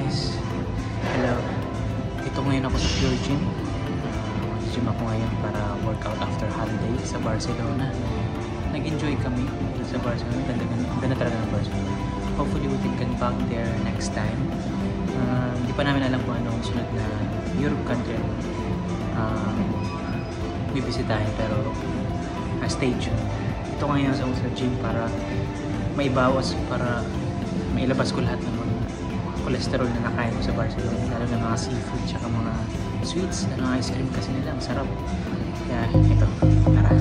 guys. Hello. Ito ngayon ako sa Pure Gym. Gym ako ngayon para workout after holiday sa Barcelona. Nag-enjoy kami sa Barcelona. Ganda talaga ng Barcelona. Hopefully we can get back there next time. Hindi pa namin alam kung ano ang sunod na Europe country bibisitahin, pero stay tuned. Ito ngayon sa gym para maibawas, para mailabas ko lahat ng mga cholesterol na nakain ko sa Barcelona, lalo na mga seafood tsaka mga sweets, ano, ice cream kasi nila, ang sarap. Kaya ito, tara.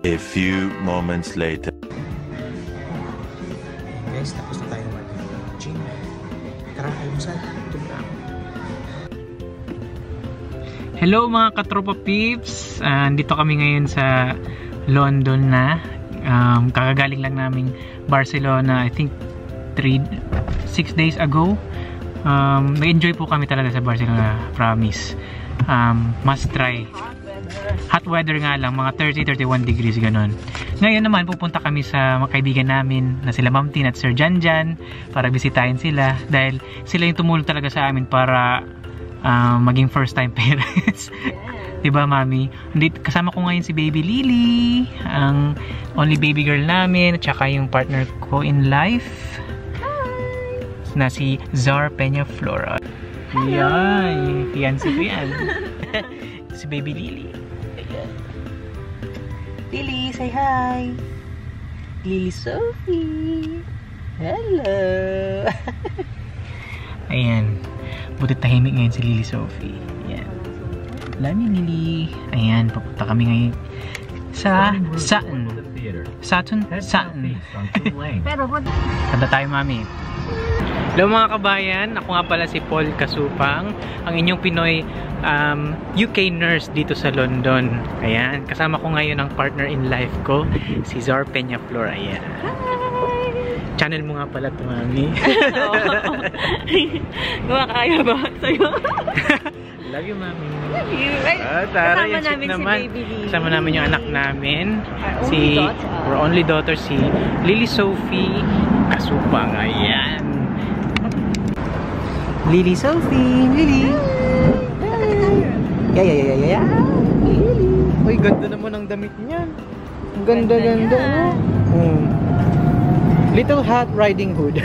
A few moments later. Guys, tapos na tayo mag-gym. Tara, almusal. Tumra. Hello mga katropa peeps. Dito kami ngayon sa London na. Kakagaling lang naming Barcelona, I think 6 days ago. Nag-enjoy po kami talaga sa Barcelona, promise. Must try. Hot weather nga lang, mga 30-31 degrees ganon. Ngayon naman pupunta kami sa mga kaibigan namin na sila Ma'am Tin at Sir Janjan para bisitahin sila, dahil sila yung tumulong talaga sa amin para maging first time parents. Diba Mami? Kasama ko ngayon si Baby Lily, ang only baby girl namin, at saka yung partner ko in life na si Zar Peña Flora. Yan, fiancé ko yan. Si Baby Lily. Lily, say hi. Lily Sophie. Hello. Ayan. Buti tahimik ngayon si Lily Sophie. Ayan. Love you, Lily. Ayan, papunta kami ngayon sa Sutton. Sutton? Kanta tayo, Mami. Hello mga kabayan, ako nga pala si Paul Kasupang, ang inyong Pinoy UK nurse dito sa London. Ayan, kasama ko ngayon ang partner in life ko, si Zar Peña Flor. Ayan. Hi! Channel mo nga pala ito, Mami. Kumakaya ba sa'yo? Love you, Mami. Love you. Tara, kasama namin naman. Si Baby Lily. Kasama namin yung anak namin. Our only daughter, si Lily Sophie Kasupang. Ayan. Lily Sophie. Lily. Hi. Yeah. Lily. Uy, ganda naman ang damit niyan. Ganda. Little Hat Riding Hood.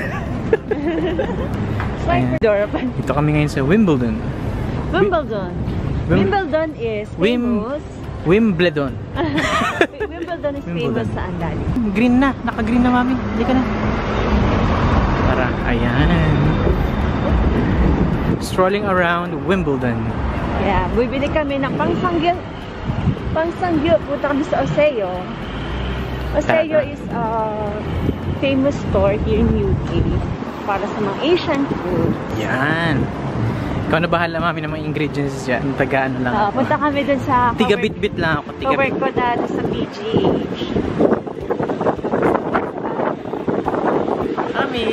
Ito kami ngayon sa Wimbledon. Wimbledon is famous. Wimbledon. Wimbledon is famous sa Andali. Green na. Naka-green na, Mami. Hindi ka na. Tara, ayan. Strolling around Wimbledon. Yeah, bibili kami ng pangsanggil. Punta kami sa Oseo. Oseo is a famous store here in UK para sa mga Asian food. Yan. Ikaw na bahala, Mami, ng mga ingredients dyan. Taga-ano lang ako. Punta kami dun sa... Tiga-bit-bit lang ako. Cowork ko dati sa PGH. Mami!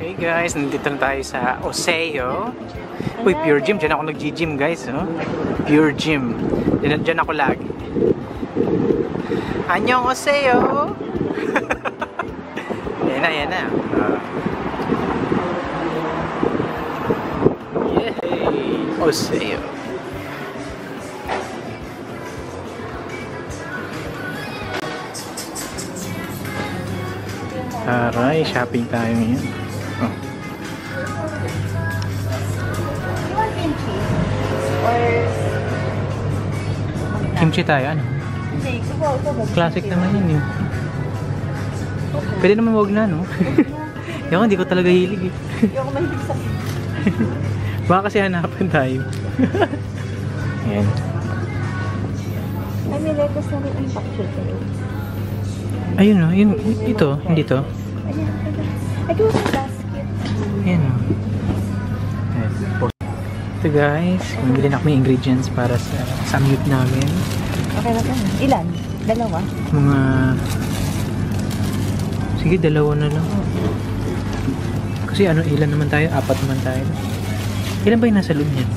Okay guys, nandito na tayo sa Oseo. Uy, Pure Gym. Diyan ako nag-gym guys. Oh. Pure Gym. Diyan ako lagi. Annyeong Oseo! Yan na. Yay! Oseo. Aray, shopping tayo ngayon. Oh. You want cream cheese? Or Kimchi tayo, ano? Hindi, ito. Classic naman yun eh. Pwede naman wag na, no? Yung hindi ko talaga hilig eh. Hindi ako mahilig sa... Baka kasi hanapan tayo. Ayan. Ay, may lettuce na rin ang package ko. Ayun o, yun, ito, hindi to. Ayan, I do have a basket. Ayan o. Ito guys, bumili na kami ingredients para sa samyup namin. Okay na po. Ilan? Dalawa? Mga... Sige, dalawa na lang. Kasi ano, ilan naman tayo? 4 naman tayo. Ilan ba yung nasa loob niyan?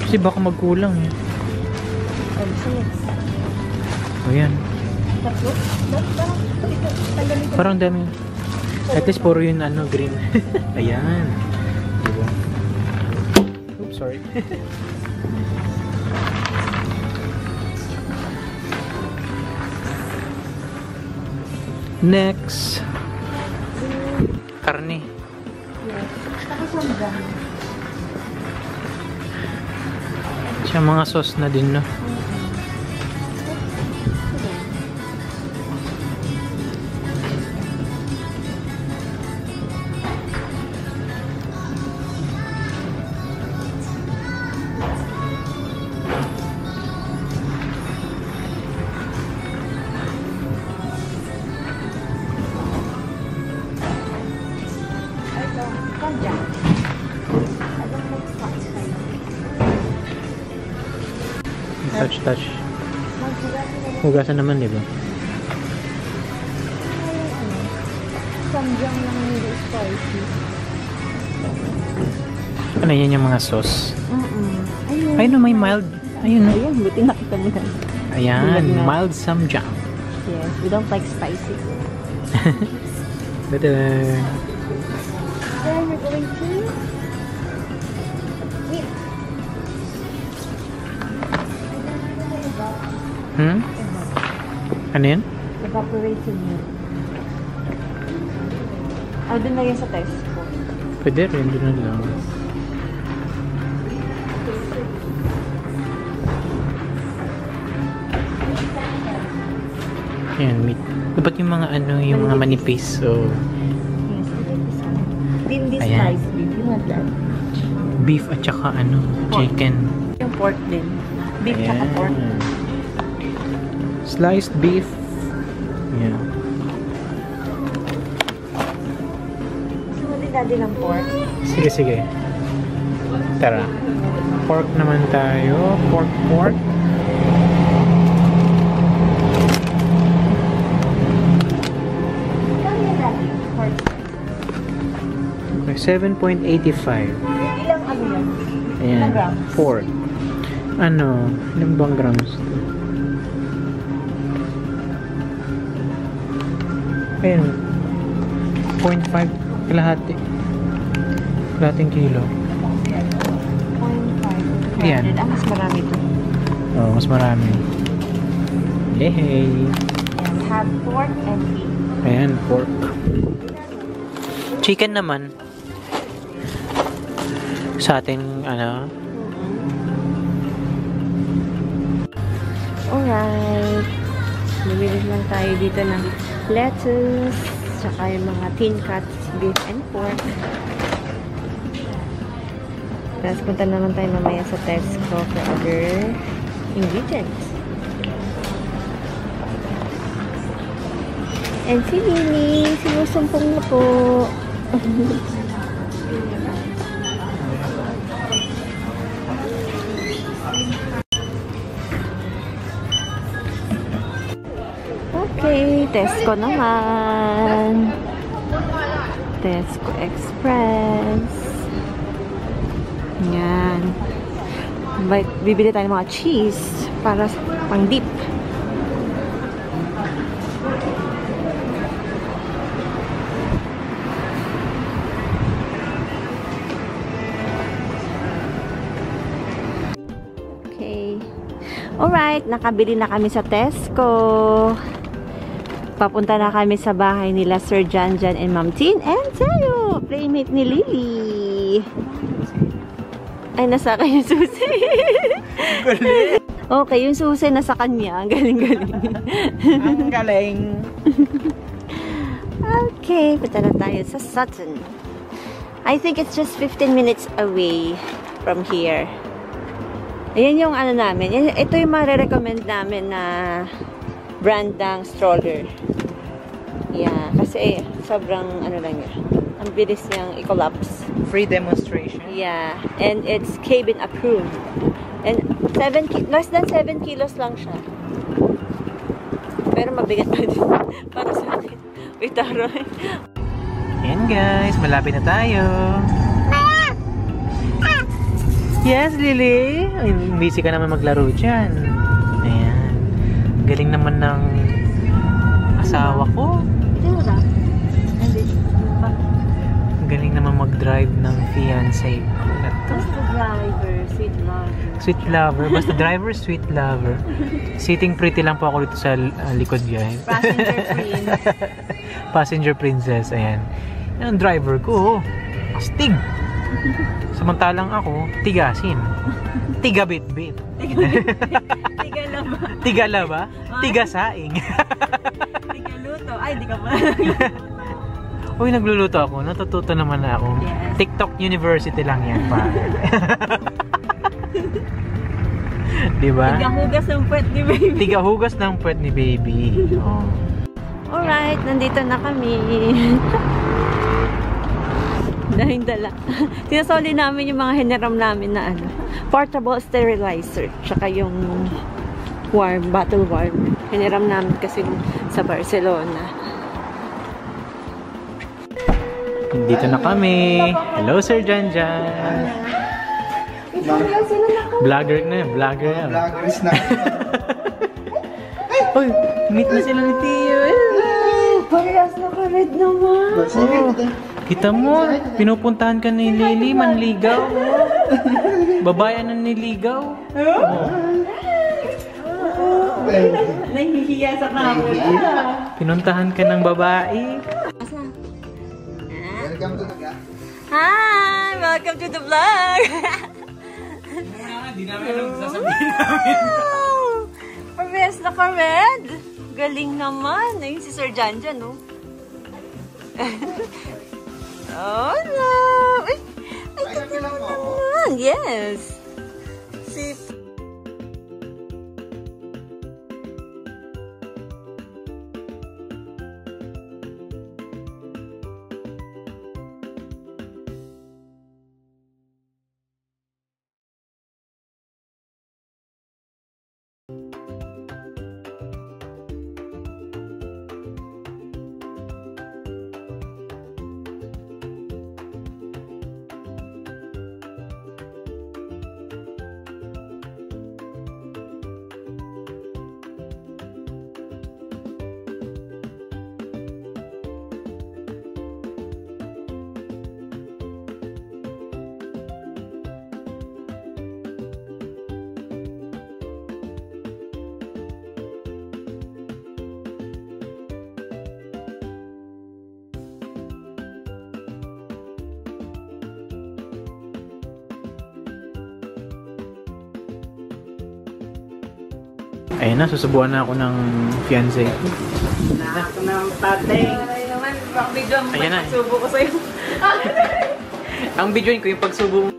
Kasi baka magkulang eh. O yan. Parang dami. At least puro yun ano, green. Ayan. Diba? Oops, sorry. Next. Karne. Siya mga sauce na din, no? Touch. Hugasan naman, di ba? Samgyang lang hindi spicy. Ano yan yung mga sauce? Ayun. Ayun, may mild. Ayun. Ayun, buti nakita mo yan. Ayan, mild samgyang. Yes, we don't like spicy. Better. Then we're going to meat. Ano yan? Evaporated milk. Doon na yan sa Tesco. Pwede rin, doon na lang. Ayan, meat. Dapat yung mga ano, yung mga manipis. So, Yes, this ayan. spice beef. You want that? Beef at saka ano, chicken. Yung pork din. Beef tsaka pork. Sliced beef. Yeah. Gusto mo din daddy ng pork? Sige. Tara. Pork naman tayo. Pork. Kano yan daddy? Pork. Okay, 7.85. Ilang ano yan? Ayan. Ilang grams? 4. Ano? Ilang bang grams? Ayan. 0.5 kalahati. Kalahating kilo. 0.5. Ayan. Mas marami ito. Oh, mas marami. Hey. And have pork and beef. Ayan, pork. Chicken naman. Sa ating, ano? Alright. Bumili lang tayo dito ng lettuce, tsaka yung mga thin cuts, beef and pork. Tapos punta naman tayo mamaya sa Tesco for other ingredients. And si Lily, sinusumpong na po. Okay, Tesco naman. Tesco Express. Yan. Bibili tayo ng mga cheese para pang dip. Okay. Alright, nakabili na kami sa Tesco. Papunta na kami sa bahay nila Sir Janjan and Ma'am Tin and tayo, playmate ni Lily. Ay, nasa akin yung susi. Okay, yung susi nasa kanya. Ang galing-galing. Ang galing. Okay, punta na tayo sa Sutton. I think it's just 15 minutes away from here. Ayan yung ano namin. Ito yung marirecommend namin na brand ng stroller. Yeah, kasi sobrang ano lang yun. Ang bilis niyang i-collapse. Free demonstration. Yeah, and it's cabin approved. And less than 7 kilos lang siya. Pero mabigat pa din para sa akin. Wait, taroy. Ayan guys, malapit na tayo. Yes, Lily. Ay, busy ka naman maglaro dyan. Ayan. Galing naman ng asawa ko. Galing naman mag-drive ng fiancé ko. Basta driver, sweet lover. Sweet lover. Basta driver, sweet lover. Sitting pretty lang po ako dito sa likod yan. Passenger prince. Passenger princess. Ayan. Yan ang driver ko. Astig. Samantalang ako, tigasin. Tiga-bit-bit. Tigalaba. Tigalaba? Tiga-saing. Tigaluto. Ay, di ka pa. Uy, nagluluto ako. Natututo naman na ako. Yes. TikTok University lang yan pa. Diba? Tigahugas ng puwet ni baby. Tigahugas ng puwet ni baby. Oh. Alright, nandito na kami. Dahil dala. Sinasoli namin yung mga hiniram namin na ano, portable sterilizer. Tsaka yung bottle warm. Hiniram namin kasi sa Barcelona. Dito na kami. Hello, Sir Janjan. Vlogger na yun. Vlogger yan. Vloggers na. Uy, meet na sila ni Tio. Parehas na ka-red naman. Oh, kita mo, pinupuntahan ka ni Lily, manligaw. Babayan na niligaw. Oh. Nahihiya sa camera. Pinuntahan ka ng babae. Welcome to the vlog. Hi! Welcome to the vlog! Hindi namin alam sasabihin namin. Parehas na ka-red. Galing naman. Ayun si Sir Janjan, no? Oh, no! Ay, ganda naman. Yes! Si... Ayun na, susubuan na ako ng fiancé. Na ako ng tatay. Ay naman, biglang may pagsubo ko sa'yo. Ang videoin ko yung pagsubo mo.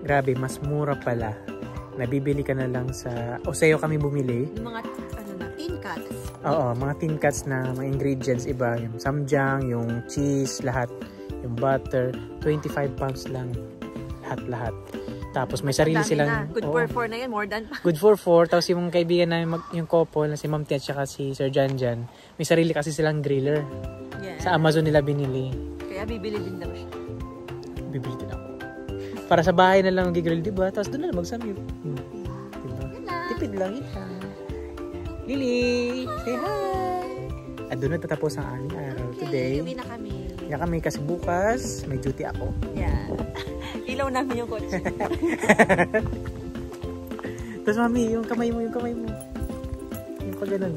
Grabe, mas mura pala. Nabibili ka na lang sa... O sa'yo kami bumili. Yung mga, ano na, tin cuts. Oo, mga tin cuts na mga ingredients iba. Yung samjang, yung cheese, lahat. Yung butter. 25 pounds lang. Lahat-lahat. Tapos may sarili silang... Good for 4 na yan, more than... Good for 4. Tapos yung kaibigan namin, yung couple, na si Ma'am Tia at si Sir Janjan, may sarili kasi silang griller. Yeah. Sa Amazon nila binili. Kaya bibili din daw siya. Bibili din ako. Para sa bahay na lang mag-grill, diba? Tapos doon na lang magsamyup. Diba? Tipid lang yan. Lily! Say hi! At doon na tatapos ang aming araw today. Uwi na kami. Kaya kami kasi bukas, may duty ako. Yeah. Ilaw namin yung kotse. Tapos mami, yung kamay mo. Yung pag ganun.